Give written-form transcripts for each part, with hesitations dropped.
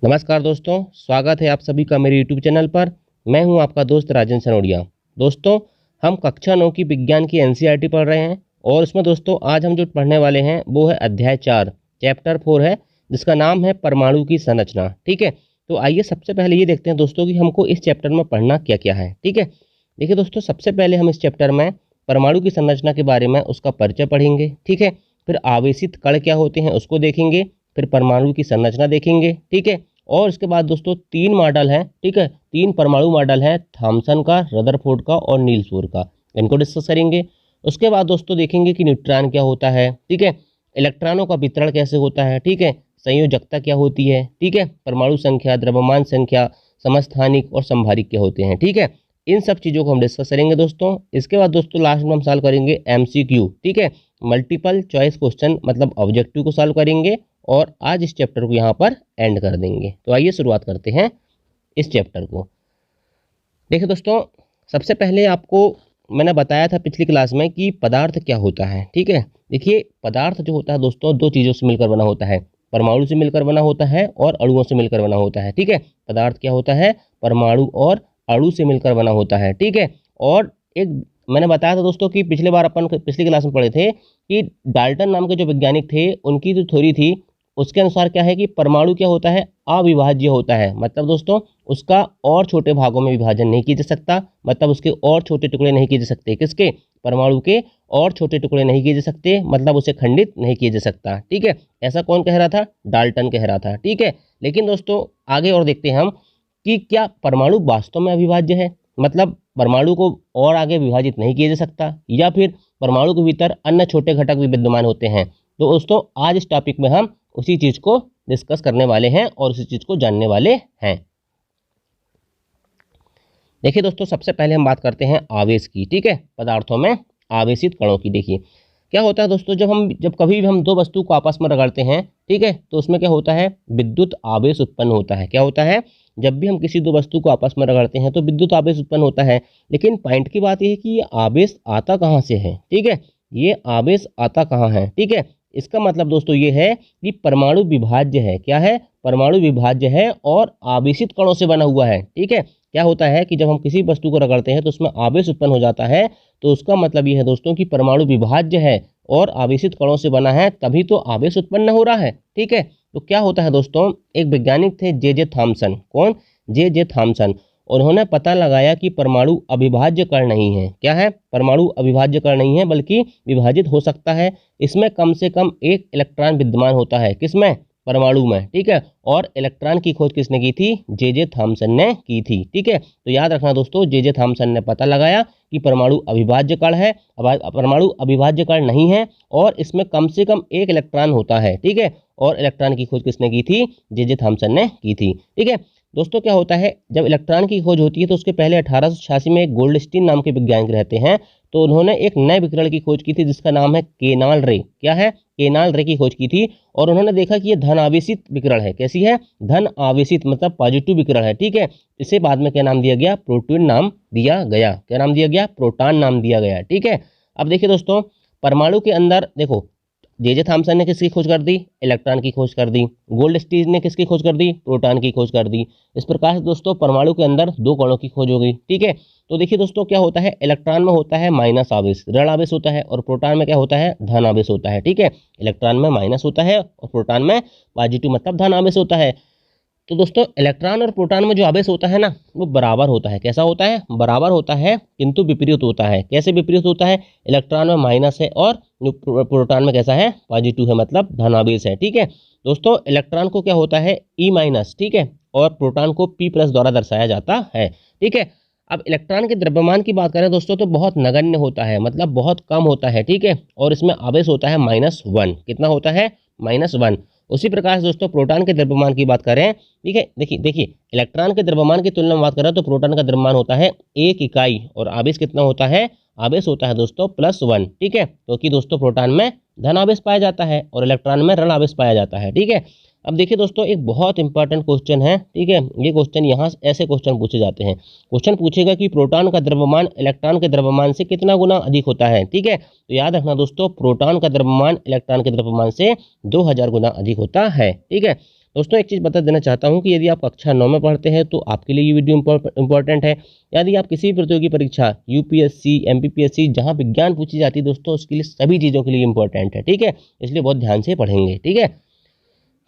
नमस्कार दोस्तों, स्वागत है आप सभी का मेरे YouTube चैनल पर। मैं हूं आपका दोस्त राजन सनोडिया। दोस्तों, हम कक्षा 9 की विज्ञान की एनसीईआरटी पढ़ रहे हैं और उसमें दोस्तों आज हम जो पढ़ने वाले हैं वो है अध्याय 4 चैप्टर 4 है, जिसका नाम है परमाणु की संरचना। ठीक है, तो आइए सबसे पहले ये देखते हैं दोस्तों कि हमको इस चैप्टर में पढ़ना क्या क्या है। ठीक है, देखिए दोस्तों, सबसे पहले हम इस चैप्टर में परमाणु की संरचना के बारे में उसका परिचय पढ़ेंगे। ठीक है, फिर आवेशित कण क्या होते हैं उसको देखेंगे, फिर परमाणु की संरचना देखेंगे। ठीक है, और इसके बाद दोस्तों 3 मॉडल हैं। ठीक है, 3 परमाणु मॉडल हैं, थॉमसन का, रदरफोर्ड का और नील्स बोर का। इनको डिस्कस करेंगे। उसके बाद दोस्तों देखेंगे कि न्यूट्रॉन क्या होता है। ठीक है, इलेक्ट्रॉनों का वितरण कैसे होता है। ठीक है, संयोजकता क्या होती है। ठीक है, परमाणु संख्या, द्रव्यमान संख्या, समस्थानिक और संभारिक क्या होते हैं। ठीक है, इन सब चीज़ों को हम डिस्कस करेंगे दोस्तों। इसके बाद दोस्तों लास्ट में हम सॉल्व करेंगे MCQ। ठीक है, मल्टीपल चॉइस क्वेश्चन मतलब ऑब्जेक्टिव को सॉल्व करेंगे और आज इस चैप्टर को यहाँ पर एंड कर देंगे। तो आइए शुरुआत करते हैं इस चैप्टर को। देखिए दोस्तों, सबसे पहले आपको मैंने बताया था पिछली क्लास में कि पदार्थ क्या होता है। ठीक है, देखिए पदार्थ जो होता है दोस्तों 2 चीज़ों से मिलकर बना होता है, परमाणु से मिलकर बना होता है और अणुओं से मिलकर बना होता है। ठीक है, पदार्थ क्या होता है, परमाणु और अणु से मिलकर बना होता है। ठीक है, और एक मैंने बताया था दोस्तों कि पिछले बार अपन पिछली क्लास में पढ़े थे कि डाल्टन नाम के जो वैज्ञानिक थे उनकी जो थ्योरी थी उसके अनुसार क्या है कि परमाणु क्या होता है, अविभाज्य होता है। मतलब दोस्तों उसका और छोटे भागों में विभाजन नहीं किया जा सकता, मतलब उसके और छोटे टुकड़े नहीं किए जा सकते। किसके, परमाणु के और छोटे टुकड़े नहीं किए जा सकते, मतलब उसे खंडित नहीं किया जा सकता। ठीक है, ऐसा कौन कह रहा था, डाल्टन कह रहा था। ठीक है, लेकिन दोस्तों आगे और देखते हैं हम कि क्या परमाणु वास्तव में अविभाज्य है, मतलब परमाणु को और आगे विभाजित नहीं किया जा सकता, या फिर परमाणु के भीतर अन्य छोटे घटक भी विद्यमान होते हैं। तो दोस्तों आज इस टॉपिक में हम उसी चीज को डिस्कस करने वाले हैं और उसी चीज को जानने वाले हैं। देखिए दोस्तों, सबसे पहले हम बात करते हैं आवेश की। ठीक है, पदार्थों में आवेशित कणों की। देखिए क्या होता है दोस्तों, जब कभी भी हम 2 वस्तु को आपस में रगड़ते हैं, ठीक है, तो उसमें क्या होता है, विद्युत आवेश उत्पन्न होता है। क्या होता है, जब भी हम किसी 2 वस्तु को आपस में रगड़ते हैं तो विद्युत आवेश उत्पन्न होता है। लेकिन पॉइंट की बात यह है कि ये आवेश आता कहाँ से है। ठीक है, ये आवेश आता कहाँ है। ठीक है, इसका मतलब दोस्तों ये है कि परमाणु विभाज्य है। क्या है, परमाणु विभाज्य है और आवेशित कणों से बना हुआ है। ठीक है, क्या होता है कि जब हम किसी वस्तु को रगड़ते हैं तो उसमें आवेश उत्पन्न हो जाता है, तो उसका मतलब ये है दोस्तों कि परमाणु विभाज्य है और आवेशित कणों से बना है, तभी तो आवेश उत्पन्न हो रहा है। ठीक है, तो क्या होता है दोस्तों, एक वैज्ञानिक थे जे थॉमसन। कौन, जे थॉमसन। उन्होंने पता लगाया कि परमाणु अविभाज्य कण नहीं है। क्या है, परमाणु अविभाज्य कण नहीं है बल्कि विभाजित हो सकता है। इसमें कम से कम 1 इलेक्ट्रॉन विद्यमान होता है। किसमें, परमाणु में। ठीक है, और इलेक्ट्रॉन की खोज किसने की थी, जे थॉमसन ने की थी। ठीक है, तो याद रखना दोस्तों, जे थॉमसन ने पता लगाया कि परमाणु अविभाज्य कण है, परमाणु अविभाज्य कण नहीं है और इसमें कम से कम 1 इलेक्ट्रॉन होता है। ठीक है, और इलेक्ट्रॉन की खोज किसने की थी, जे थॉमसन ने की थी। ठीक है दोस्तों, क्या होता है, जब इलेक्ट्रॉन की खोज होती है तो उसके पहले 1886 में एक गोल्डस्टीन नाम के वैज्ञानिक रहते हैं, तो उन्होंने एक नए विकिरण की खोज की थी जिसका नाम है केनाल रे। क्या है, केनाल रे की खोज की थी और उन्होंने देखा कि ये धन आवेशित विकिरण है। कैसी है, धन आवेशित मतलब पॉजिटिव विकिरण है। ठीक है, इसे बाद में क्या नाम दिया गया, प्रोटॉन नाम दिया गया। क्या नाम दिया गया, प्रोटॉन नाम दिया गया। ठीक है, अब देखिए दोस्तों, परमाणु के अंदर देखो जे थॉमसन ने किसकी खोज कर दी, इलेक्ट्रॉन की खोज कर दी। गोल्डस्टीन ने किसकी खोज कर दी, प्रोटॉन की खोज कर दी। इस प्रकार से दोस्तों परमाणु के अंदर 2 कणों की खोज हो गई। ठीक है, तो देखिए दोस्तों क्या होता है, इलेक्ट्रॉन में होता है माइनस आवेश, ऋण आवेश होता है, और प्रोटॉन में क्या होता है, धन आवेश होता है। ठीक है, इलेक्ट्रॉन में माइनस होता है और प्रोटॉन में पॉजिटिव मतलब धन आवेश होता है। तो दोस्तों इलेक्ट्रॉन और प्रोटॉन में जो आवेश होता है ना, वो बराबर होता है। कैसा होता है, बराबर होता है, किंतु विपरीत होता है। कैसे विपरीत होता है, इलेक्ट्रॉन में माइनस है और प्रोटॉन में कैसा है, पॉजिटिव है, मतलब धनावेश है। ठीक है दोस्तों, इलेक्ट्रॉन को क्या होता है, E-, ठीक है, और प्रोटॉन को P+ द्वारा दर्शाया जाता है। ठीक है, अब इलेक्ट्रॉन के द्रव्यमान की बात करें दोस्तों तो बहुत नगण्य होता है, मतलब बहुत कम होता है। ठीक है, और इसमें आवेश होता है -1। कितना होता है, -1। उसी प्रकार से दोस्तों प्रोटॉन के द्रव्यमान की बात करें, ठीक है, देखिए इलेक्ट्रॉन के द्रव्यमान की तुलना में बात करें तो प्रोटॉन का द्रव्यमान होता है 1 इकाई और आवेश कितना होता है, आवेश होता है दोस्तों +1। ठीक है, क्योंकि दोस्तों प्रोटॉन में धन आवेश पाया जाता है और इलेक्ट्रॉन में ऋण आवेश पाया जाता है। ठीक है, अब देखिए दोस्तों एक बहुत इंपॉर्टेंट क्वेश्चन है। ठीक है, ये क्वेश्चन यहाँ ऐसे क्वेश्चन पूछे जाते हैं। क्वेश्चन पूछेगा कि प्रोटॉन का द्रव्यमान इलेक्ट्रॉन के द्रव्यमान से कितना गुना अधिक होता है। ठीक है, तो याद रखना दोस्तों, प्रोटॉन का द्रव्यमान इलेक्ट्रॉन के द्रव्यमान से 2000 गुना अधिक होता है। ठीक है, दोस्तों एक चीज़ बता देना चाहता हूँ कि यदि आप कक्षा 9 में पढ़ते हैं तो आपके लिए ये वीडियो इंपॉर्टेंट है। यदि आप किसी भी प्रतियोगी परीक्षा यूपीएससी, एमपीपीएससी जहाँ विज्ञान पूछी जाती है दोस्तों, उसके लिए सभी चीज़ों के लिए इंपॉर्टेंट है, ठीक है, इसलिए बहुत ध्यान से पढ़ेंगे, ठीक है।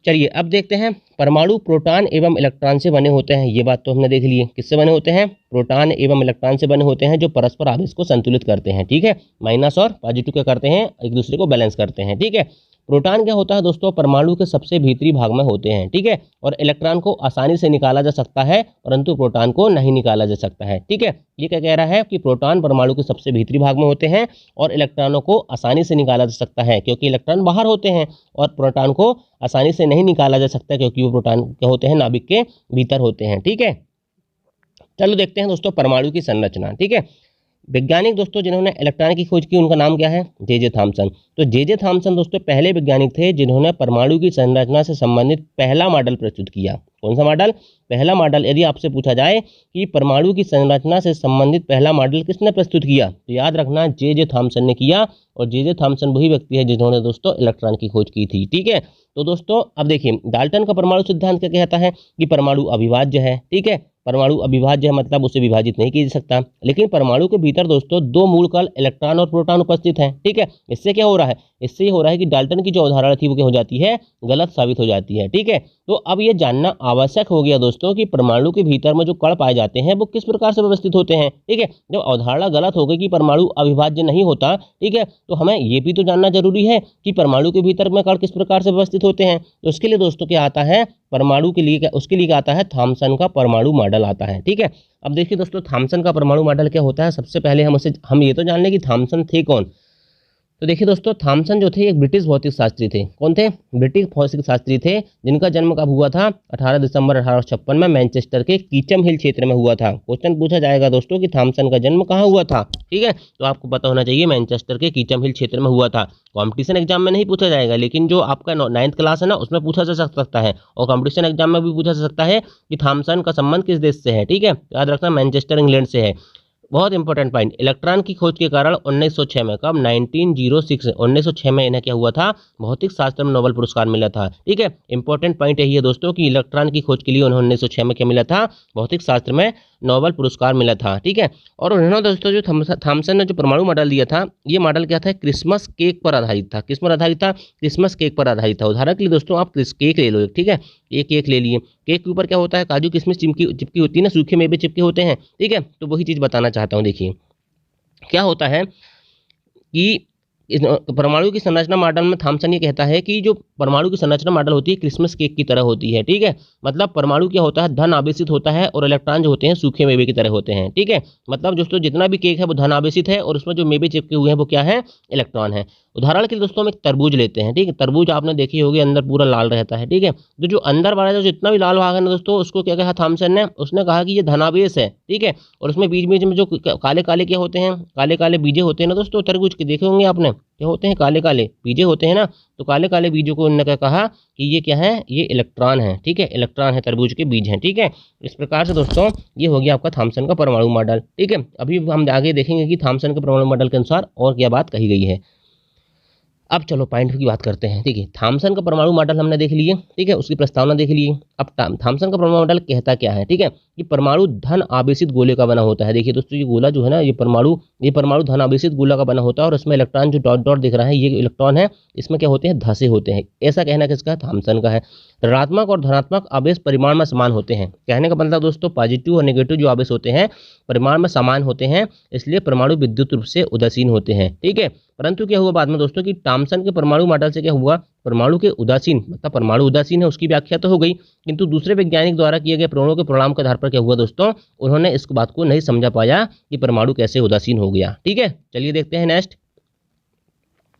चलिए अब देखते हैं, परमाणु प्रोटॉन एवं इलेक्ट्रॉन से बने होते हैं। ये बात तो हमने देख ली है। किससे बने होते हैं? प्रोटॉन एवं इलेक्ट्रॉन से बने होते हैं, जो परस्पर आवेश को संतुलित करते हैं, ठीक है, माइनस और पॉजिटिव क्या करते हैं, एक दूसरे को बैलेंस करते हैं, ठीक है। प्रोटॉन क्या होता है दोस्तों? परमाणु के सबसे भीतरी भाग में होते हैं, ठीक है, और इलेक्ट्रॉन को आसानी से निकाला जा सकता है, परंतु प्रोटॉन को नहीं निकाला जा सकता है, ठीक है। ये क्या कह रहा है कि प्रोटॉन परमाणु के सबसे भीतरी भाग में होते हैं और इलेक्ट्रॉनों को आसानी से निकाला जा सकता है, क्योंकि इलेक्ट्रॉन बाहर होते हैं, और प्रोटॉन को आसानी से नहीं निकाला जा सकता क्योंकि वो प्रोटॉन क्या होते हैं, नाभिक के भीतर होते हैं, ठीक है। चलो देखते हैं दोस्तों परमाणु की संरचना, ठीक है। वैज्ञानिक दोस्तों जिन्होंने इलेक्ट्रॉन की खोज की, उनका नाम क्या है? J Thomson. तो जे थॉमसन दोस्तों पहले वैज्ञानिक थे जिन्होंने परमाणु की संरचना से संबंधित पहला मॉडल प्रस्तुत किया। कौन सा मॉडल? पहला मॉडल। यदि आपसे पूछा जाए कि परमाणु की संरचना से संबंधित पहला मॉडल किसने प्रस्तुत किया, तो याद रखना जे थॉमसन ने किया, और जे थॉमसन वही व्यक्ति है जिन्होंने दोस्तों इलेक्ट्रॉन की खोज की थी, ठीक है। तो दोस्तों अब देखिए, डाल्टन का परमाणु सिद्धांत क्या कहता है कि परमाणु अविभाज्य है, ठीक है। परमाणु अविभाज्य है मतलब उसे विभाजित नहीं किया जा सकता, लेकिन परमाणु के भीतर दोस्तों दो मूलकल इलेक्ट्रॉन और प्रोटॉन उपस्थित हैं, ठीक है। इससे क्या हो रहा है? इससे ये हो रहा है कि डाल्टन की जो अवधारणा थी वो क्या हो जाती है? गलत साबित हो जाती है, ठीक है। तो अब ये जानना आवश्यक हो गया दोस्तों कि परमाणु के भीतर में जो कण पाए जाते हैं वो किस प्रकार से व्यवस्थित होते हैं, ठीक है। जब अवधारणा गलत हो गई कि परमाणु अविभाज्य नहीं होता, ठीक है, तो हमें ये भी तो जानना जरूरी है कि परमाणु के भीतर में कण किस प्रकार से व्यवस्थित होते हैं। तो उसके लिए दोस्तों क्या आता है? परमाणु के लिए उसके लिए क्या आता है? थॉमसन का परमाणु मॉडल आता है, ठीक है। अब देखिए दोस्तों, थॉमसन का परमाणु मॉडल क्या होता है? सबसे पहले हम ये तो जान लें कि थॉमसन थे कौन। तो देखिए दोस्तों, थॉमसन जो थे एक ब्रिटिश भौतिक शास्त्री थे। कौन थे? ब्रिटिश भौतिक शास्त्री थे, जिनका जन्म कब हुआ था? 18 दिसंबर 1856 में मैनचेस्टर के कीचम हिल क्षेत्र में हुआ था। क्वेश्चन पूछा जाएगा दोस्तों कि थॉमसन का जन्म कहाँ हुआ था, ठीक है, तो आपको पता होना चाहिए मैनचेस्टर के कीचम हिल क्षेत्र में हुआ था। कॉम्पिटिशन एग्जाम में नहीं पूछा जाएगा, लेकिन जो आपका 9th क्लास है ना, उसमें पूछा जा सकता है, और कॉम्पिटिशन एग्जाम में भी पूछा जा सकता है कि थॉमसन का संबंध किस देश से है, ठीक है। याद रखना मैनचेस्टर इंग्लैंड से है। बहुत इंपॉर्टेंट पॉइंट, इलेक्ट्रॉन की खोज के कारण 1906 में, कब? 1906 में इन्हें क्या हुआ था? भौतिक शास्त्र में नोबेल पुरस्कार मिला था, ठीक है। इंपॉर्टेंट पॉइंट यही है दोस्तों कि इलेक्ट्रॉन की खोज के लिए उन्हें 1906 में क्या मिला था? भौतिक शास्त्र में नोबेल पुरस्कार मिला था, ठीक है। और उन्होंने दोस्तों जो थॉमसन ने जो परमाणु मॉडल दिया था, ये मॉडल क्या था? क्रिसमस केक पर आधारित था। किस पर आधारित था? क्रिसमस केक पर आधारित था। उदाहरण के लिए दोस्तों आप केक ले लो, ठीक है, एक केक ले लिए, केक के ऊपर क्या होता है? काजू किशमिश चिपकी होती है ना, सूखे मेवे चिपके होते हैं, ठीक है। तो वही चीज़ बताना चाहता हूँ। देखिए क्या होता है कि परमाणु की संरचना मॉडल में थॉमसन ये कहता है कि जो परमाणु की संरचना मॉडल होती है क्रिसमस केक की तरह होती है, ठीक है। मतलब परमाणु क्या होता है? धन आवेशित होता है, और इलेक्ट्रॉन जो होते हैं सूखे मेवे की तरह होते हैं, ठीक है। मतलब दोस्तों जितना भी केक है वो धन आवेशित है, और उसमें जो मेवे चिपके हुए हैं वो क्या है? इलेक्ट्रॉन है। उदाहरण के लिए दोस्तों हम एक तरबूज लेते हैं, ठीक है। तरबूज आपने देखी होगी, अंदर पूरा लाल रहता है, ठीक है। तो जो अंदर वाला जो जितना भी लाल भाग है ना दोस्तों, उसको क्या कहा थॉमसन ने? उसने कहा कि ये धनावेश है, ठीक है। और उसमें बीच बीच में जो काले काले क्या होते हैं? काले काले बीजे होते हैं ना दोस्तों, तरबूज के देखे होंगे आपने, क्या होते हैं? काले काले बीजे होते हैं ना। तो काले काले बीजों को उन्होंने क्या कहा कि ये क्या है? ये इलेक्ट्रॉन है, ठीक है, इलेक्ट्रॉन है, तरबूज के बीज हैं, ठीक है। इस प्रकार से दोस्तों ये हो गया आपका थॉमसन का परमाणु मॉडल, ठीक है। अभी हम आगे देखेंगे कि थॉमसन के परमाणु मॉडल के अनुसार और क्या बात कही गई है। अब चलो पॉइंट की बात करते हैं, ठीक है। थॉमसन का परमाणु मॉडल हमने देख लिए, ठीक है, उसकी प्रस्तावना देख लिए। अब थॉमसन का परमाणु मॉडल कहता क्या है, ठीक है, कि परमाणु धन आवेशित गोले का बना होता है। देखिए दोस्तों, ये गोला जो है ना, ये परमाणु धन आवेशित गोला का बना होता है, और इसमें इलेक्ट्रॉन जो डॉट डॉट दिख रहा है, ये इलेक्ट्रॉन है, इसमें क्या होते हैं? धसे होते हैं। ऐसा कहना किसका? थॉमसन का है। ऋणात्मक और धनात्मक आवेश परिमाण में समान होते हैं। कहने का मतलब दोस्तों, पॉजिटिव और नेगेटिव जो आवेश होते हैं परिमाण में समान होते हैं, इसलिए परमाणु विद्युत रूप से उदासीन होते हैं, ठीक है। परंतु क्या हुआ बाद में दोस्तों कि थॉमसन के परमाणु मॉडल से क्या हुआ? परमाणु के उदासीन, मतलब परमाणु उदासीन है उसकी व्याख्या तो हो गई, किंतु दूसरे वैज्ञानिक द्वारा किए गए प्रयोगों के परिणाम के आधार पर क्या हुआ दोस्तों? उन्होंने इस बात को नहीं समझा पाया कि परमाणु कैसे उदासीन हो गया, ठीक है। चलिए देखते हैं नेक्स्ट।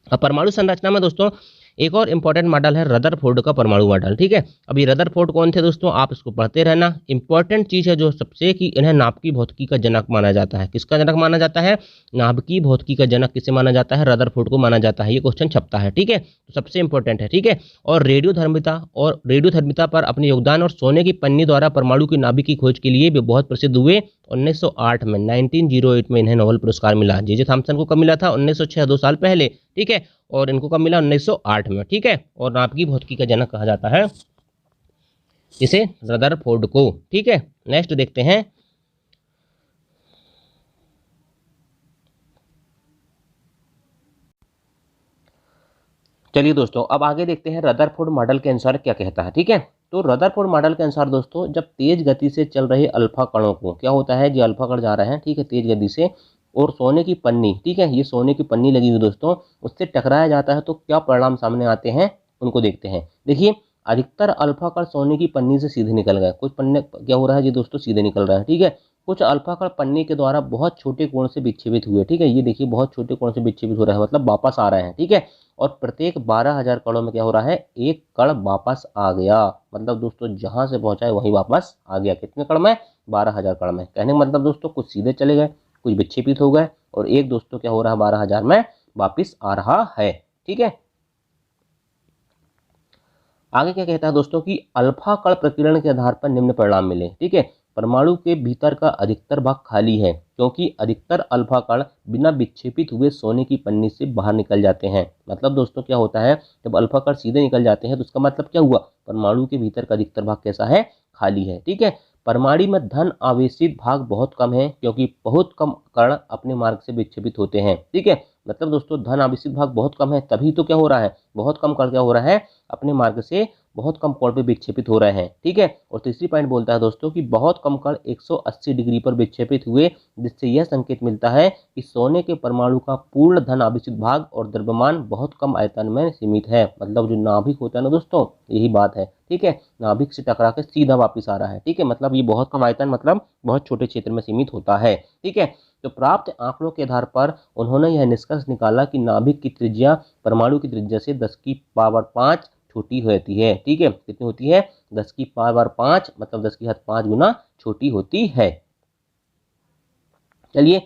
अब परमाणु संरचना में दोस्तों एक और इंपॉर्टेंट मॉडल है रदरफोर्ड का परमाणु मॉडल, ठीक है। अब ये रदरफोर्ड कौन थे दोस्तों? आप इसको पढ़ते रहना। इंपॉर्टेंट चीज है जो सबसे, कि इन्हें नाभिकीय भौतिकी का जनक माना जाता है। किसका जनक माना जाता है? नाभिकीय भौतिकी का जनक किसे माना जाता है? रदरफोर्ड को माना जाता है। ये क्वेश्चन छपता है, ठीक है, तो सबसे इंपॉर्टेंट है, ठीक है। और रेडियोधर्मिता पर अपने योगदान और सोने की पन्नी द्वारा परमाणु की नाभिक की खोज के लिए भी बहुत प्रसिद्ध हुए। 1908 में 1908 में इन्हें नोबेल पुरस्कार मिला। जे थॉमसन को कब मिला था? 1906, 2 साल पहले, ठीक है। और इनको कब मिला? 1908 में, ठीक है। और नाभिकीय भौतिकी का जनक कहा जाता है इसे रदरफोर्ड को। ठीक है, नेक्स्ट देखते हैं। चलिए दोस्तों, अब आगे देखते हैं रदरफोर्ड मॉडल के अनुसार क्या कहता है। ठीक है, तो रदरफोर्ड मॉडल के अनुसार दोस्तों, जब तेज गति से चल रहे अल्फा कणों को, क्या होता है, जो अल्फा कण जा रहे हैं, ठीक है, तेज गति से, और सोने की पन्नी, ठीक है, ये सोने की पन्नी लगी हुई दोस्तों, उससे टकराया जाता है, तो क्या परिणाम सामने आते हैं उनको देखते हैं। देखिए, अधिकतर अल्फा कण सोने की पन्नी से सीधे निकल गए, कुछ पन्ने क्या हो रहा है जी दोस्तों, सीधे निकल रहा है। ठीक है, कुछ अल्फा कण पन्नी के द्वारा बहुत छोटे कोण से विक्षेपित हुए। ठीक है, ये देखिए बहुत छोटे कोण से विक्षेपित हो रहा है, मतलब वापस आ रहे हैं। ठीक है, और प्रत्येक 12,000 कणों में क्या हो रहा है, एक कण वापस आ गया। मतलब दोस्तों जहां से पहुंचा है वहीं वापस आ गया। कितने कण में, 12,000 कण में। कहने का मतलब दोस्तों, कुछ सीधे चले गए, कुछ विक्षेपित हो गए, और एक दोस्तों क्या हो रहा है, 12,000 में वापिस आ रहा है। ठीक है, आगे क्या कहता है दोस्तों कि अल्फा कण प्रकीर्णन के आधार पर निम्न परिणाम मिले। ठीक है, परमाणु के भीतर का अधिकतर भाग खाली है, क्योंकि अधिकतर अल्फा कण बिना विक्षेपित हुए सोने की पन्नी से बाहर निकल जाते हैं। मतलब दोस्तों क्या होता है, जब अल्फा कण सीधे निकल जाते हैं तो उसका मतलब क्या हुआ, परमाणु के भीतर का अधिकतर भाग कैसा है, खाली है। ठीक है, परमाणु में धन आवेशित भाग बहुत कम है, क्योंकि बहुत कम कण अपने मार्ग से विक्षेपित होते हैं। ठीक है, मतलब दोस्तों धन आवेशित भाग बहुत कम है, तभी तो क्या हो रहा है, बहुत कम कण क्या हो रहा है, अपने मार्ग से बहुत कम कोण पे विक्षेपित हो रहे हैं। ठीक है, और तीसरी पॉइंट बोलता है दोस्तों कि बहुत कम कण 180 डिग्री पर विक्षेपित हुए, जिससे यह संकेत मिलता है कि सोने के परमाणु का पूर्ण धन आवेशित भाग और द्रव्यमान बहुत कम आयतन में सीमित है। मतलब जो नाभिक होता है ना दोस्तों, यही बात है। ठीक है, नाभिक से टकरा के सीधा वापिस आ रहा है। ठीक है, मतलब ये बहुत कम आयतन, मतलब बहुत छोटे क्षेत्र में सीमित होता है। ठीक है, तो प्राप्त आंकड़ों के आधार पर उन्होंने यह निष्कर्ष निकाला कि नाभिक की त्रिज्या परमाणु की त्रिज्या से 10 की पावर 5 छोटी होती है। ठीक है, कितनी होती है, 10 की पावर 5, मतलब 10 की घात 5 गुना छोटी होती है। चलिए,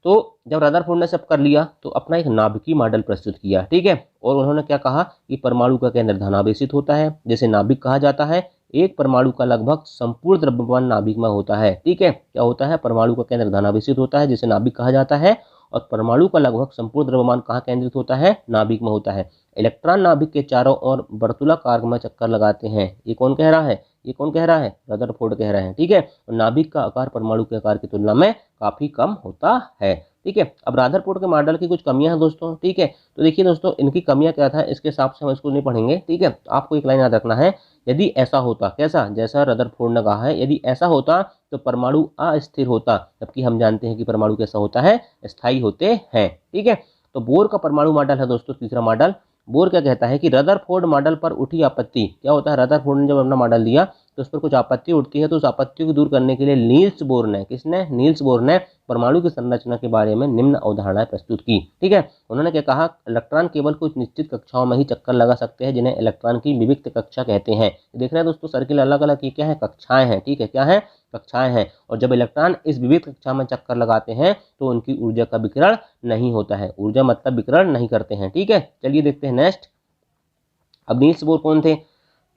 तो जब रदरफोर्ड ने सब कर लिया तो अपना एक नाभिकीय मॉडल प्रस्तुत किया। ठीक है, और उन्होंने क्या कहा कि परमाणु का केंद्र धनावेशित होता है, जैसे नाभिक कहा जाता है। एक परमाणु का लगभग संपूर्ण द्रव्यमान नाभिक में होता है। ठीक है, क्या होता है, परमाणु का केंद्र धनावेशित होता है, जिसे नाभिक कहा जाता है, और परमाणु का लगभग संपूर्ण द्रव्यमान कहाँ केंद्रित होता है, नाभिक में होता है। इलेक्ट्रॉन नाभिक के चारों ओर वर्तुलाकार में चक्कर लगाते हैं। ये कौन कह रहा है, ये कौन कह रहा है, रदरफोर्ड कह रहे हैं। ठीक है, और नाभिक का आकार परमाणु के आकार की तुलना में काफी कम होता है। ठीक है, अब रदरफोर्ड के मॉडल की कुछ कमियां हैं दोस्तों। ठीक है, तो देखिए दोस्तों, इनकी कमियां क्या था, इसके हिसाब से हम इसको नहीं पढ़ेंगे। ठीक है, तो आपको एक लाइन याद रखना है, यदि ऐसा होता, कैसा, जैसा रदरफोर्ड ने कहा है, यदि ऐसा होता तो परमाणु अस्थिर होता, जबकि हम जानते हैं कि परमाणु कैसा होता है, स्थायी होते हैं। ठीक है, तो बोर का परमाणु मॉडल है दोस्तों तीसरा मॉडल। बोर क्या कहता है कि रदरफोर्ड मॉडल पर उठी आपत्ति, क्या होता है, रदरफोर्ड ने जब अपना मॉडल दिया तो उस पर कुछ आपत्ति उठती है, तो उस आपत्तियों को दूर करने के लिए नील्स बोर ने, किसने, नील्स बोर ने परमाणु की संरचना के बारे में निम्न अवधारणाएं प्रस्तुत की। ठीक है, उन्होंने क्या कहा, इलेक्ट्रॉन केवल कुछ निश्चित कक्षाओं में ही चक्कर लगा सकते हैं, जिन्हें इलेक्ट्रॉन की विविक्त कक्षा कहते हैं। देख रहे हैं दोस्तों, सर्किल अलग अलग ये क्या है, कक्षाएं हैं। ठीक है, क्या है, कक्षाएं हैं, और जब इलेक्ट्रॉन इस विविध कक्षा में चक्कर लगाते हैं तो उनकी ऊर्जा का विकिरण नहीं होता है। ऊर्जा मतलब विकिरण नहीं करते हैं। ठीक है, चलिए देखते हैं नेक्स्ट। अब नील्स बोर कौन थे,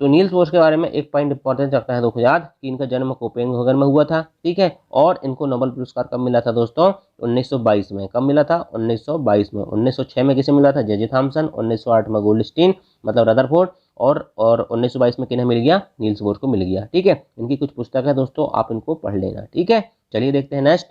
तो नील्स बोर के बारे में एक पॉइंट इंपॉर्टेंट रखना है दोस्तों याद, कि इनका जन्म कोपेनहेगन में हुआ था। ठीक है, और इनको नोबेल पुरस्कार कब मिला था दोस्तों, 1922 में। कब मिला था, 1922 में। 1906 में किसे मिला था, जे थॉमसन। 1908 में गोल्डस्टीन, मतलब रदरफोर्ड, और 1922 में किन्हें मिल गया, नील्स बोर को मिल गया। ठीक है, इनकी कुछ पुस्तक है दोस्तों, आप इनको पढ़ लेना। ठीक है, चलिए देखते हैं नेक्स्ट।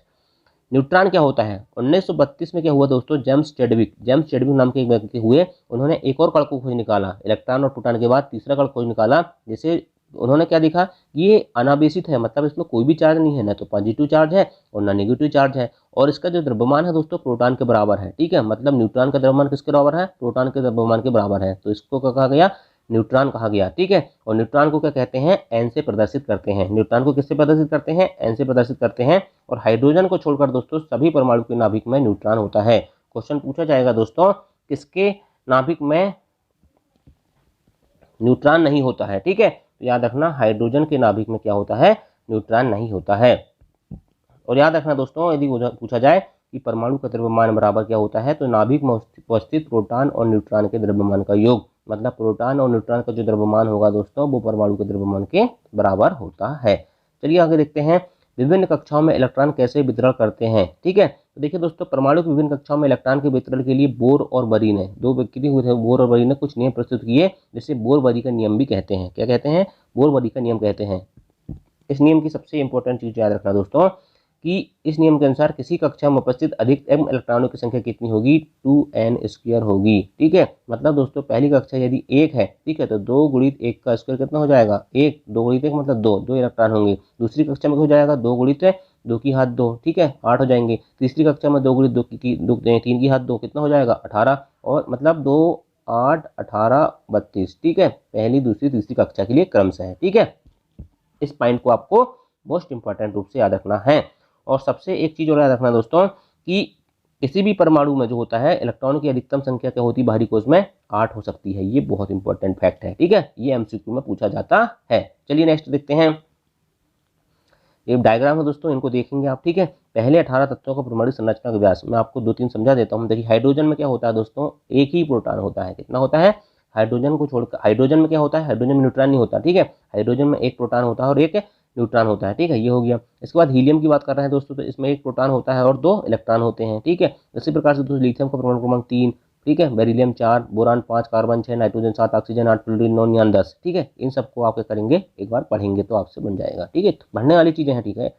न्यूट्रॉन क्या होता है, 1932 में क्या हुआ दोस्तों, जेम्स चैडविक नाम के एक व्यक्ति हुए, उन्होंने एक और कण को खोज निकाला, इलेक्ट्रॉन और प्रोटॉन के बाद तीसरा कण खोज निकाला, जिसे उन्होंने क्या देखा, ये अनावेशित है, मतलब इसमें कोई भी चार्ज नहीं है, ना तो पॉजिटिव चार्ज है और ना नेगेटिव चार्ज है, और इसका जो द्रव्यमान है दोस्तों प्रोटॉन के बराबर है। ठीक है, मतलब न्यूट्रॉन का द्रव्यमान किसके बराबर है, प्रोटॉन के द्रव्यमान के बराबर है, तो इसको क्या कहा गया, न्यूट्रॉन कहा गया। ठीक है, और न्यूट्रॉन को क्या कहते हैं, एन से प्रदर्शित करते हैं। न्यूट्रॉन को किससे प्रदर्शित करते हैं, एन से प्रदर्शित करते हैं, और हाइड्रोजन को छोड़कर दोस्तों सभी परमाणु के नाभिक में न्यूट्रॉन होता है। क्वेश्चन पूछा जाएगा दोस्तों, किसके नाभिक में न्यूट्रॉन नहीं होता है। ठीक है, तो याद रखना, हाइड्रोजन के नाभिक में क्या होता है, न्यूट्रॉन नहीं होता है। और याद रखना दोस्तों, यदि पूछा जाए कि परमाणु का द्रव्यमान बराबर क्या होता है, तो नाभिक में उपस्थित प्रोटॉन और न्यूट्रॉन के द्रव्यमान का योग, मतलब प्रोटॉन और न्यूट्रॉन का जो द्रव्यमान होगा दोस्तों, वो परमाणु के द्रव्यमान के बराबर होता है। चलिए आगे देखते हैं। विभिन्न कक्षाओं में इलेक्ट्रॉन कैसे वितरण करते हैं। ठीक है, तो देखिए दोस्तों, परमाणु की विभिन्न कक्षाओं में इलेक्ट्रॉन के वितरण के लिए बोर और बरी ने, दो व्यक्ति हुए थे, बोर और बरी ने कुछ नियम प्रस्तुत किए, जिसे बोर बरी का नियम भी कहते हैं। क्या कहते हैं? बोर बरी का नियम कहते हैं। इस नियम की सबसे इंपॉर्टेंट चीज याद रखना दोस्तों कि इस नियम के अनुसार किसी कक्षा में उपस्थित अधिकतम इलेक्ट्रॉनों की संख्या कितनी होगी? 2n² होगी। ठीक है, मतलब दोस्तों पहली कक्षा यदि 1 है, ठीक है, तो 2 गुणित 1 का स्क्वायर कितना हो जाएगा? 1, 2 गुणित 1 मतलब 2 इलेक्ट्रॉन होंगे। दूसरी कक्षा में हो जाएगा 2 गुणित 2 की घात 2, ठीक है, 8 हो जाएंगे। तीसरी कक्षा में 2 गुणित 2 की 3 की घात 2 कितना हो जाएगा? 18, और मतलब 2, 8, 18, 32। ठीक है, पहली, दूसरी, तीसरी कक्षा के लिए क्रमशः है। ठीक है, इस पॉइंट को आपको मोस्ट इंपॉर्टेंट रूप से याद रखना है। और सबसे एक चीज और याद रखना दोस्तों कि किसी भी परमाणु में जो होता है इलेक्ट्रॉनों की अधिकतम संख्या क्या होती है बाहरी कोश में? 8 हो सकती है। ये बहुत इंपॉर्टेंट फैक्ट है। ठीक है, ये एमसीक्यू में पूछा जाता है। चलिए नेक्स्ट देखते हैं। ये डायग्राम है दोस्तों, इनको देखेंगे आप। ठीक है, पहले 18 तत्वों का परमाणु संरचना का व्यास मैं आपको 2-3 समझा देता हूँ। देखिए, हाइड्रोजन में क्या होता है दोस्तों? एक ही प्रोटॉन होता है। कितना होता है? हाइड्रोजन को छोड़कर, हाइड्रोजन में क्या होता है? हाइड्रोजन में न्यूट्रॉन नहीं होता। ठीक है, हाइड्रोजन में एक प्रोटॉन होता है और एक न्यूट्रॉन होता है। ठीक है, ये हो गया। इसके बाद हीलियम की बात कर रहे हैं दोस्तों, तो इसमें एक प्रोटॉन होता है और 2 इलेक्ट्रॉन होते हैं। ठीक है, इसी प्रकार से दोस्तों लिथियम का परमाणु क्रमांक 3, ठीक है, beryllium 4, boron 5, carbon 6, nitrogen 7, oxygen 8, fluorine 9, neon 10। ठीक है, इन सबको आप क्या करेंगे? एक बार पढ़ेंगे तो आपसे बन जाएगा। ठीक है, पढ़ने वाली चीजें हैं। ठीक है,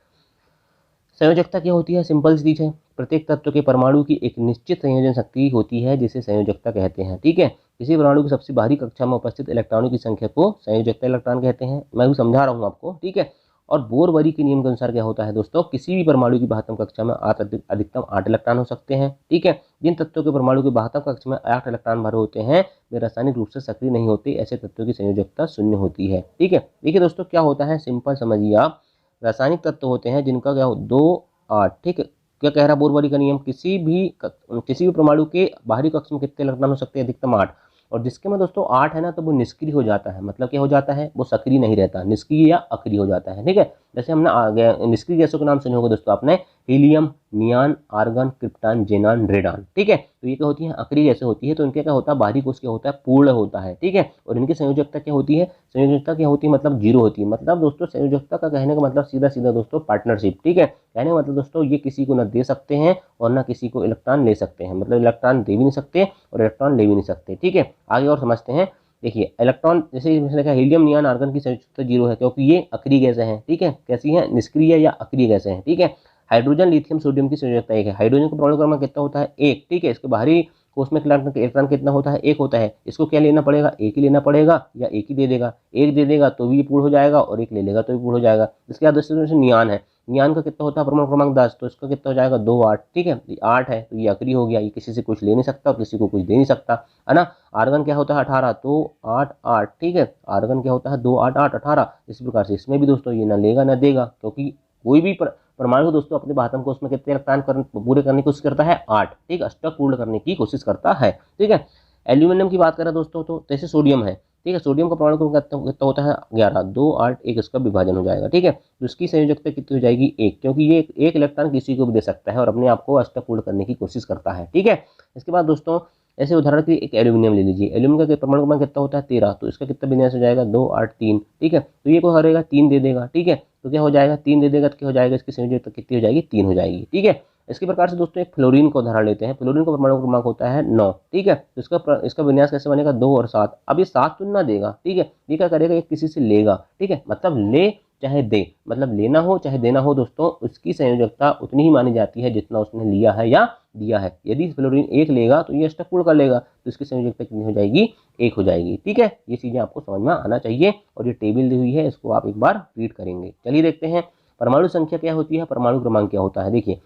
संयोजकता क्या होती है? सिंपल सी चीज है, प्रत्येक तत्व के परमाणु की एक निश्चित संयोजन शक्ति होती है जिसे संयोजकता कहते हैं। ठीक है, किसी परमाणु की सबसे बाहरी कक्षा में उपस्थित इलेक्ट्रॉनों की संख्या को संयोजकता इलेक्ट्रॉन कहते हैं। मैं भी समझा रहा हूँ आपको। ठीक है, और बोर-बरी के नियम के अनुसार क्या होता है दोस्तों? किसी भी परमाणु की बाह्यतम कक्षा में अधिकतम 8 इलेक्ट्रॉन हो सकते हैं। ठीक है, जिन तत्वों के परमाणु की बाह्यतम कक्षा में 8 इलेक्ट्रॉन भरे होते हैं वे रासायनिक रूप से सक्रिय नहीं होते। ऐसे तत्वों की संयोजकता 0 होती है। ठीक है, देखिए दोस्तों क्या होता है, सिंपल समझिए आप। रासायनिक तत्व होते हैं जिनका क्या हो 2, 8। ठीक है, क्या कह रहा है बोर-बरी का नियम? किसी भी परमाणु के बाहरी कक्ष में कितने इलेक्ट्रॉन हो सकते हैं? अधिकतम 8। और जिसके में दोस्तों 8 है ना, तो वो निष्क्रिय हो जाता है। मतलब क्या हो जाता है? वो सक्रिय नहीं रहता, निष्क्रिय या अक्रिय हो जाता है। ठीक है, जैसे हमने निष्क्रिय गैसों के नाम सुने होंगे दोस्तों आपने, helium, neon, argon, krypton, xenon, radon. ठीक है, तो ये क्या होती है? अक्रिय गैसें होती है। तो इनके क्या होता है? बाहरी कोश क्या होता है? पूर्ण होता है। ठीक है, और इनकी संयोजकता क्या होती है? संयोजकता क्या होती है? मतलब 0 होती है। मतलब दोस्तों संयोजकता का कहने का मतलब सीधा सीधा दोस्तों पार्टनरशिप। ठीक है, कहने का मतलब दोस्तों ये किसी को न दे सकते हैं और ना किसी को इलेक्ट्रॉन ले सकते हैं। मतलब इलेक्ट्रॉन दे भी नहीं सकते और इलेक्ट्रॉन ले भी नहीं सकते। ठीक है, आगे और समझते हैं। देखिए, इलेक्ट्रॉन जैसे इसमें देखा, हीलियम, नियॉन, आर्गन की संयोजकता 0 है क्योंकि ये अक्रिय गैसें हैं। ठीक है, कैसी हैं? निष्क्रिय या अक्रिय गैसें हैं। ठीक है, हाइड्रोजन, लिथियम, सोडियम की संयोजकता 1 है। हाइड्रोजन का परमाणु क्रमांक कितना होता है? 1। ठीक है, इसके बाहरी कोश में इलेक्ट्रॉन कितना होता है? 1 होता है। इसको क्या लेना पड़ेगा? 1 ही लेना पड़ेगा या 1 ही दे देगा? 1 दे देगा तो भी पूर्ण हो जाएगा और 1 ले लेगा तो भी पूर्ण हो जाएगा। इसके बाद दोस्तों नियॉन है। नियॉन का कितना होता है परमाणु क्रमांक? 10। तो इसका कितना हो जाएगा? 2, 8। ठीक है, 8 है तो ये अक्रिय हो गया, ये किसी से कुछ ले नहीं सकता और किसी को कुछ दे नहीं सकता, है ना। आर्गन क्या होता है? 18। तो 8, 8। ठीक है, आर्गन क्या होता है? 2, 8, 8, 18। इस प्रकार से इसमें भी दोस्तों ये ना लेगा ना देगा, क्योंकि कोई भी परमाणु दोस्तों अपने बाह्यतम कोश में कितने इलेक्ट्रॉन पूरे करने की कोशिश करता है? 8। ठीक, अष्टक पूर्ण करने की कोशिश करता है। ठीक है, एल्यूमिनियम की बात करें दोस्तों तो जैसे सोडियम है। ठीक है, सोडियम का परमाणु क्रमांक कितना होता है? 11। 2, 8, 1 इसका विभाजन हो जाएगा। ठीक है, तो इसकी संयोजकता कितनी हो जाएगी? 1, क्योंकि ये एक इलेक्ट्रॉन किसी को भी दे सकता है और अपने आप को अष्टक पूर्ण करने की कोशिश करता है। ठीक है, इसके बाद दोस्तों ऐसे उदाहरण के लिए एक एल्यूमिनियम ले लीजिए। एल्यूमिनियम का परमाणु क्रमांक कितना होता है? 13। तो इसका कितना विन्यास हो जाएगा? 2, 8, 3। ठीक है, तो ये को करेगा 3 दे देगा। ठीक है, तो क्या हो जाएगा? 3 दे देगा तो क्या हो जाएगा? इसकी संयोजकता कितनी हो जाएगी? 3 हो जाएगी। ठीक है, इसी प्रकार से दोस्तों एक फ्लोरीन का उदाहरण लेते हैं। फ्लोरीन का परमाणु क्रमांक होता है 9। ठीक है, तो इसका विन्यास कैसे बनेगा? 2 और 7। अब ये 7 तो ना देगा। ठीक है, ये क्या करेगा? ये किसी से लेगा। ठीक है, मतलब ले चाहे दे, मतलब लेना हो चाहे देना हो दोस्तों, उसकी संयोजकता उतनी ही मानी जाती है जितना उसने लिया है या दिया है। यदि फ्लोरीन 1 लेगा तो ये अष्टक पूर्ण कर लेगा, तो इसकी संयोजकता कितनी हो जाएगी? 1 हो जाएगी। ठीक है, ये चीजें आपको समझ में आना चाहिए और ये टेबल दी हुई है, इसको आप एक बार रीड करेंगे। चलिए देखते हैं परमाणु संख्या क्या होती है, परमाणु क्रमांक क्या होता है। देखिए,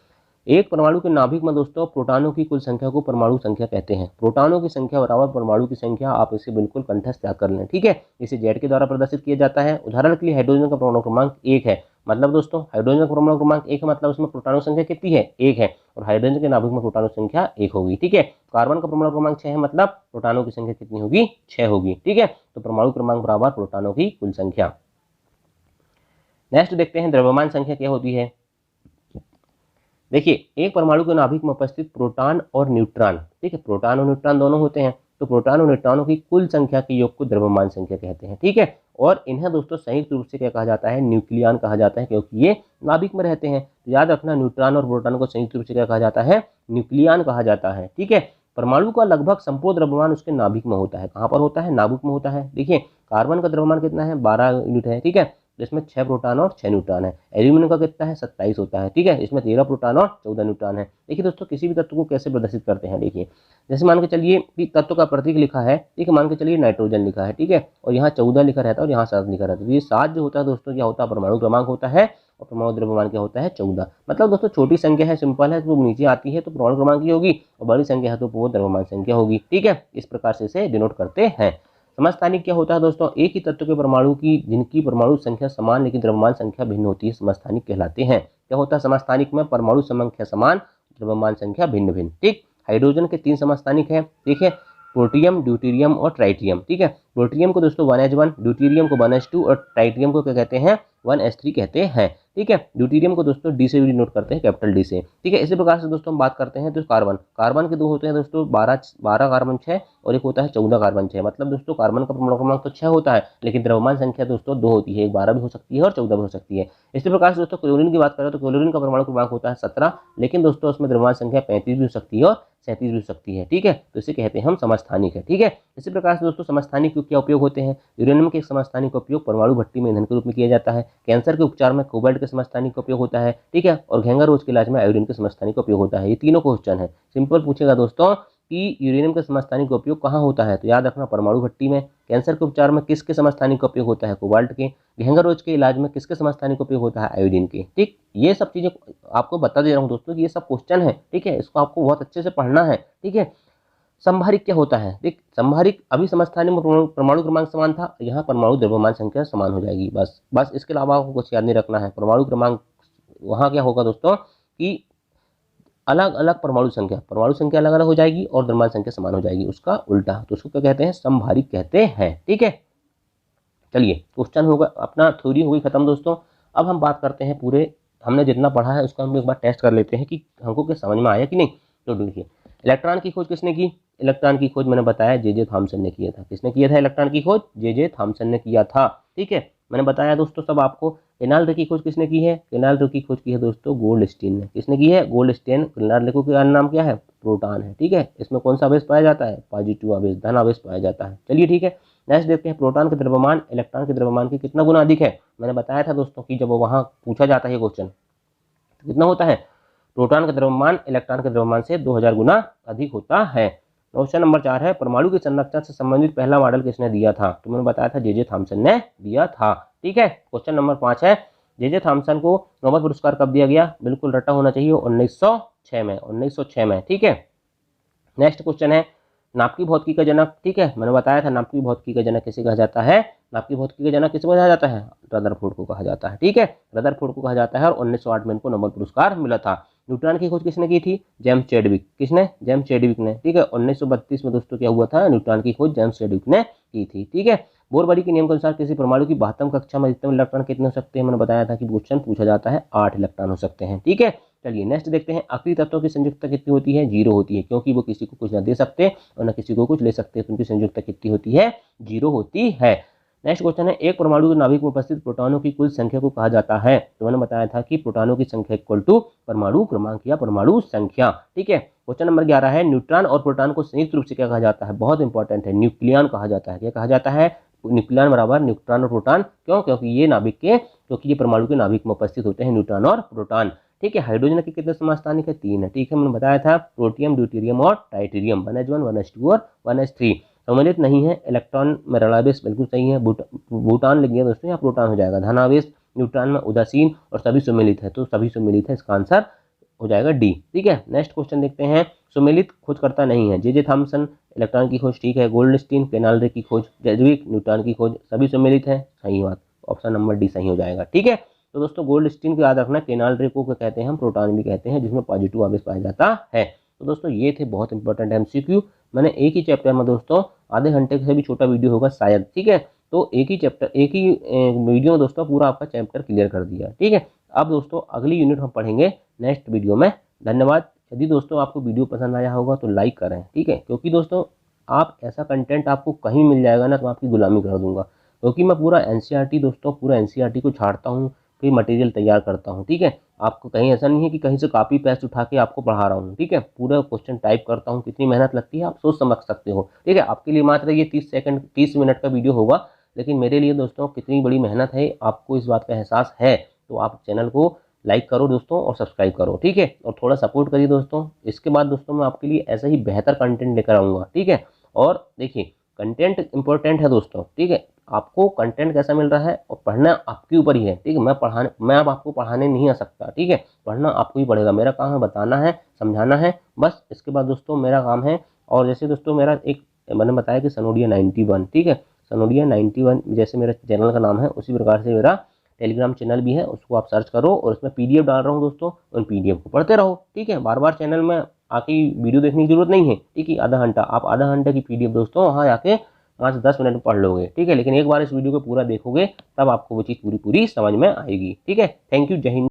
एक परमाणु के नाभिक में दोस्तों प्रोटॉनों की कुल संख्या को परमाणु संख्या कहते हैं। प्रोटॉनों की संख्या बराबर परमाणु की संख्या, आप इसे बिल्कुल कंठस्थ याद कर लें। ठीक है, इसे जेड के द्वारा प्रदर्शित किया जाता है। उदाहरण के लिए हाइड्रोजन का परमाणु क्रमांक 1 है। मतलब दोस्तों हाइड्रोजन का परमाणु क्रमांक 1 है, मतलब उसमें प्रोटॉनों संख्या कितनी है? 1 है, और हाइड्रोजन के नाभिक में प्रोटॉनों संख्या 1 होगी। ठीक है, कार्बन का परमाणु क्रमांक 6 है, मतलब प्रोटॉनों की संख्या कितनी होगी? 6 होगी। ठीक है, तो परमाणु क्रमांक बराबर प्रोटॉनों की कुल संख्या। नेक्स्ट देखते हैं द्रव्यमान संख्या क्या होती है। देखिए, एक परमाणु के नाभिक में उपस्थित प्रोटॉन और न्यूट्रॉन, ठीक है, प्रोटॉन और न्यूट्रॉन दोनों होते हैं, तो प्रोटॉन और न्यूट्रॉनों की कुल संख्या के योग को द्रव्यमान संख्या कहते हैं। ठीक है, और इन्हें दोस्तों संयुक्त रूप से क्या कहा जाता है, न्यूक्लियन कहा जाता है, क्योंकि ये नाभिक में रहते हैं। तो याद रखना, न्यूट्रॉन और प्रोटॉन को संयुक्त रूप से क्या कहा जाता है, न्यूक्लियन कहा जाता है। ठीक है, परमाणु का लगभग संपूर्ण द्रव्यमान उसके नाभिक में होता है। कहाँ पर होता है, नाभिक में होता है। देखिए, कार्बन का द्रव्यमान कितना है, 12 यूनिट है। ठीक है, इसमें 6 प्रोटॉन और 6 न्यूट्रॉन है। एल्यूमिनियम का कितना है, 27 होता है। ठीक है, इसमें 13 प्रोटॉन और 14 न्यूट्रॉन है। देखिए दोस्तों, किसी भी तत्व को कैसे प्रदर्शित करते हैं, देखिए जैसे मान के चलिए कि तत्व का प्रतीक लिखा है, ठीक है, मान के चलिए नाइट्रोजन लिखा है। ठीक है, और यहाँ 14 लिखा रहता है और यहाँ 7 लिखा रहता है। तो ये 7 जो होता है दोस्तों, क्या होता है, परमाणु क्रमांक होता है, और परमाणु द्रव्यमान क्या होता है, 14। मतलब दोस्तों छोटी संख्या है, सिंपल है, तो नीचे आती है तो परमाणु क्रमांक की होगी, और बड़ी संख्या है तो वो द्रव्यमान संख्या होगी। ठीक है, इस प्रकार से इसे डिनोट करते हैं। समस्थानिक क्या होता है दोस्तों, एक ही तत्व के परमाणु की जिनकी परमाणु संख्या समान लेकिन द्रव्यमान संख्या भिन्न होती है, समस्थानिक कहलाते हैं। क्या होता है समस्थानिक में, परमाणु संख्या समान, द्रव्यमान संख्या भिन्न भिन्न। ठीक, हाइड्रोजन के 3 समस्थानिक है। ठीक है, प्रोटियम, ड्यूटेरियम और ट्राइटियम। ठीक है, प्रोटियम को दोस्तों 1s1, ड्यूटेरियम को 1s2 और ट्राइटियम को क्या कहते हैं, 1s3 कहते हैं। ठीक है, ड्यूटेरियम को दोस्तों डी से भी डिनोट करते हैं, कैपिटल डी से। ठीक है, इसी प्रकार से दोस्तों हम बात करते हैं तो कार्बन के 2 होते हैं दोस्तों, 12 कार्बन 6 और एक होता है 14 कार्बन 6। मतलब दोस्तों कार्बन का परमाणु क्रमांक तो 6 होता है, लेकिन द्रव्यमान संख्या दोस्तों 2 होती है, एक 12 भी हो सकती है और 14 भी हो सकती है। इसी प्रकार से दोस्तों क्लोरीन की बात करें तो क्लोरीन का परमाणु क्रमांक होता है 17, लेकिन दोस्तों उसमें द्रव्यमान संख्या 35 भी हो सकती है और 37 भी हो सकती है। ठीक है, तो इसे कहते हैं हम समस्थानिक है। ठीक है, इसी प्रकार से दोस्तों समस्थानिक के क्या उपयोग होते हैं, यूरेनियम के एक समस्थानिक का उपयोग परमाणु भट्टी में ईंधन के रूप में किया जाता है। कैंसर के उपचार में कोबाल्ट के समस्थानिक का उपयोग होता है। ठीक है, और घेंगा रोग के इलाज में आयोडीन के समस्थानिक का उपयोग होता है। ये तीनों क्वेश्चन है, सिंपल पूछेगा दोस्तों कि यूरेनियम के समस्थानिक का उपयोग कहाँ होता है, तो याद रखना परमाणु भट्टी में। कैंसर के उपचार में किसके समस्थानिक का उपयोग होता है, कोबाल्ट के। घेंगा रोग के इलाज में किसके समस्थानिक का उपयोग होता है, आयोडीन के। ठीक, ये सब चीजें आपको बता दे रहा हूँ दोस्तों कि ये सब क्वेश्चन है। ठीक है, इसको आपको बहुत अच्छे से पढ़ना है। ठीक है, संभारिक क्या होता है, देख संभारिक अभी समस्थानिक में परमाणु क्रमांक समान था, यहाँ परमाणु द्रव्यमान संख्या समान हो जाएगी, बस इसके अलावा आपको कुछ याद नहीं रखना है। परमाणु क्रमांक वहाँ क्या होगा दोस्तों कि अलग अलग परमाणु संख्या अलग अलग हो जाएगी और द्रव्यमान संख्या समान हो जाएगी, उसका उल्टा, तो उसको क्या कहते हैं, संभारिक कहते हैं। ठीक है, चलिए क्वेश्चन होगा अपना, थ्योरी हो गई खत्म दोस्तों। अब हम बात करते हैं पूरे हमने जितना पढ़ा है उसका हम एक बार टेस्ट कर लेते हैं कि हमको क्या समझ में आया कि नहीं। तो देखिए, इलेक्ट्रॉन की खोज किसने की, इलेक्ट्रॉन की खोज मैंने बताया जे थॉमसन ने किया था। किसने किया था इलेक्ट्रॉन की खोज, जे थॉमसन ने किया था। ठीक है, मैंने बताया दोस्तों सब आपको। केनाल्ड की खोज किसने की है, केनाल्ड की खोज की है दोस्तों गोल्डस्टीन ने। किसने की है, गोल्डस्टीन। केनाल्ड का नाम क्या है, प्रोटॉन है। ठीक है, इसमें कौन सा आवेश पाया जाता है, पॉजिटिव आवेश, धन आवेश पाया जाता है। चलिए ठीक है, नेक्स्ट देखते हैं, प्रोटॉन के द्रव्यमान इलेक्ट्रॉन के द्रव्यमान के कितना गुना अधिक है। मैंने बताया था दोस्तों कि जब वहां पूछा जाता है क्वेश्चन तो कितना होता है, प्रोटॉन का द्रव्यमान इलेक्ट्रॉन के द्रव्यमान से 2000 गुना अधिक होता है। क्वेश्चन नंबर 4 है, परमाणु की संरचना से संबंधित पहला मॉडल किसने दिया था, तो मैंने बताया था जे थॉमसन ने दिया था। ठीक है, क्वेश्चन नंबर 5 है, जे थॉमसन को नोबेल पुरस्कार कब दिया गया, बिल्कुल रटा होना चाहिए, 1906 में, 1906 में। ठीक है, नेक्स्ट क्वेश्चन है, नाभिकीय भौतिकी का जनक। ठीक है, मैंने बताया था नाभिकीय भौतिकी का जनक किसे कहा जाता है, नाभिकीय भौतिकी का जनक किसे कहा जाता है, रदरफोर्ड को कहा जाता है। ठीक है, रदरफोर्ड को कहा जाता है और 1908 में इनको नोबेल पुरस्कार मिला था। न्यूट्रॉन की खोज किसने की थी, जेम्स चैडविक। किसने, जेम्स चैडविक ने। ठीक है, 1932 में दोस्तों क्या हुआ था, न्यूट्रॉन की खोज जेम्स चैडविक ने की थी। ठीक है, बोर-बडी के नियम के अनुसार किसी परमाणु की 72 कक्षा में अधिकतम इलेक्ट्रॉन कितने हो सकते हैं, मैंने बताया था कि क्वेश्चन पूछा जाता है 8 इलेक्ट्रॉन हो सकते हैं। ठीक है, चलिए नेक्स्ट देखते हैं, आखिरी तत्वों की संयुक्तता कितनी होती है, 0 होती है, क्योंकि वो किसी को कुछ ना दे सकते और ना किसी को कुछ ले सकते, तो उनकी संयुक्तता कितनी होती है, 0 होती है। नेक्स्ट क्वेश्चन है, एक परमाणु के नाभिक में उपस्थित प्रोटॉनों की कुल संख्या को कहा जाता है, तो मैंने बताया था कि प्रोटॉनों की संख्या इक्वल टू परमाणु क्रमांक या परमाणु संख्या। ठीक है, क्वेश्चन नंबर 11 है, न्यूट्रॉन और प्रोटॉन को संयुक्त रूप से क्या कहा जाता है, बहुत इंपॉर्टेंट है, न्यूक्लियन कहा जाता है। क्या कहा जाता है, न्यूक्लियन बराबर न्यूट्रॉन और प्रोटॉन। क्यों, क्योंकि ये परमाणु के नाभिक में उपस्थित होते हैं न्यूट्रॉन और प्रोटॉन। ठीक है, हाइड्रोजन के कितने समस्थानिक है, 3 है। ठीक है, मैंने बताया था प्रोटियम, ड्यूटेरियम और ट्राइटेरियम, 1s1, 1s2 और 1s3। सम्मिलित नहीं है, इलेक्ट्रॉन में ऋणावेश बिल्कुल सही है, भूटान लिख दिया दोस्तों, यहाँ प्रोटॉन हो जाएगा। धनावेश न्यूट्रॉन में उदासीन और सभी सम्मिलित है, तो सभी सम्मिलित है, इसका आंसर हो जाएगा डी। ठीक है, नेक्स्ट क्वेश्चन देखते हैं, सम्मिलित खोजकर्ता नहीं है, जे थॉमसन इलेक्ट्रॉन की खोज ठीक है, गोल्डस्टीन केनाल्ड की खोज, चैडविक न्यूट्रॉन की खोज, सभी सम्मिलित है, सही बात, ऑप्शन नंबर डी सही हो जाएगा। ठीक है, तो दोस्तों गोल्डस्टीन को याद रखना, केनाल्ड को कहते हैं हम प्रोटॉन भी कहते हैं, जिसमें पॉजिटिव आवेश पाया जाता है। तो दोस्तों ये थे बहुत इंपॉर्टेंट एमसीक्यू। मैंने एक ही चैप्टर में दोस्तों आधे घंटे से भी छोटा वीडियो होगा शायद। ठीक है, तो एक ही वीडियो में दोस्तों पूरा आपका चैप्टर क्लियर कर दिया। ठीक है, अब दोस्तों अगली यूनिट हम पढ़ेंगे नेक्स्ट वीडियो में। धन्यवाद। यदि दोस्तों आपको वीडियो पसंद आया होगा तो लाइक करें। ठीक है, क्योंकि दोस्तों आप ऐसा कंटेंट आपको कहीं मिल जाएगा ना तो आपकी गुलामी कर दूंगा, क्योंकि मैं पूरा एनसीईआरटी दोस्तों, पूरा एनसीईआरटी को छाड़ता हूँ, फिर मटेरियल तैयार करता हूँ। ठीक है, आपको कहीं ऐसा नहीं है कि कहीं से कॉपी पेस्ट उठा के आपको पढ़ा रहा हूँ। ठीक है, पूरा क्वेश्चन टाइप करता हूँ, कितनी मेहनत लगती है आप सोच समझ सकते हो। ठीक है, आपके लिए मात्र ये 30 मिनट का वीडियो होगा, लेकिन मेरे लिए दोस्तों कितनी बड़ी मेहनत है आपको इस बात का एहसास है। तो आप चैनल को लाइक करो दोस्तों और सब्सक्राइब करो। ठीक है, और थोड़ा सपोर्ट करिए दोस्तों। इसके बाद दोस्तों मैं आपके लिए ऐसा ही बेहतर कंटेंट लेकर आऊँगा। ठीक है, और देखिए कंटेंट इंपॉर्टेंट है दोस्तों। ठीक है, आपको कंटेंट कैसा मिल रहा है और पढ़ना आपके ऊपर ही है। ठीक है, मैं अब आपको पढ़ाने नहीं आ सकता। ठीक है, पढ़ना आपको ही पड़ेगा। मेरा काम है बताना है, समझाना है, बस। इसके बाद दोस्तों मेरा काम है, और जैसे दोस्तों मेरा एक मैंने बताया कि सनोडिया 91, ठीक है, सनोडिया 91 जैसे मेरा चैनल का नाम है, उसी प्रकार से मेरा टेलीग्राम चैनल भी है, उसको आप सर्च करो और उसमें पीडीएफ डाल रहा हूँ दोस्तों, उन पीडीएफ को पढ़ते रहो। ठीक है, बार बार चैनल में आके वीडियो देखने की जरूरत नहीं है। ठीक है, आधा घंटा आप आधा घंटे की पीडीएफ दोस्तों वहाँ आके 5 से 10 मिनट में पढ़ लोगे। ठीक है, लेकिन एक बार इस वीडियो को पूरा देखोगे तब आपको वो चीज़ पूरी समझ में आएगी। ठीक है, थैंक यू, जय हिंद।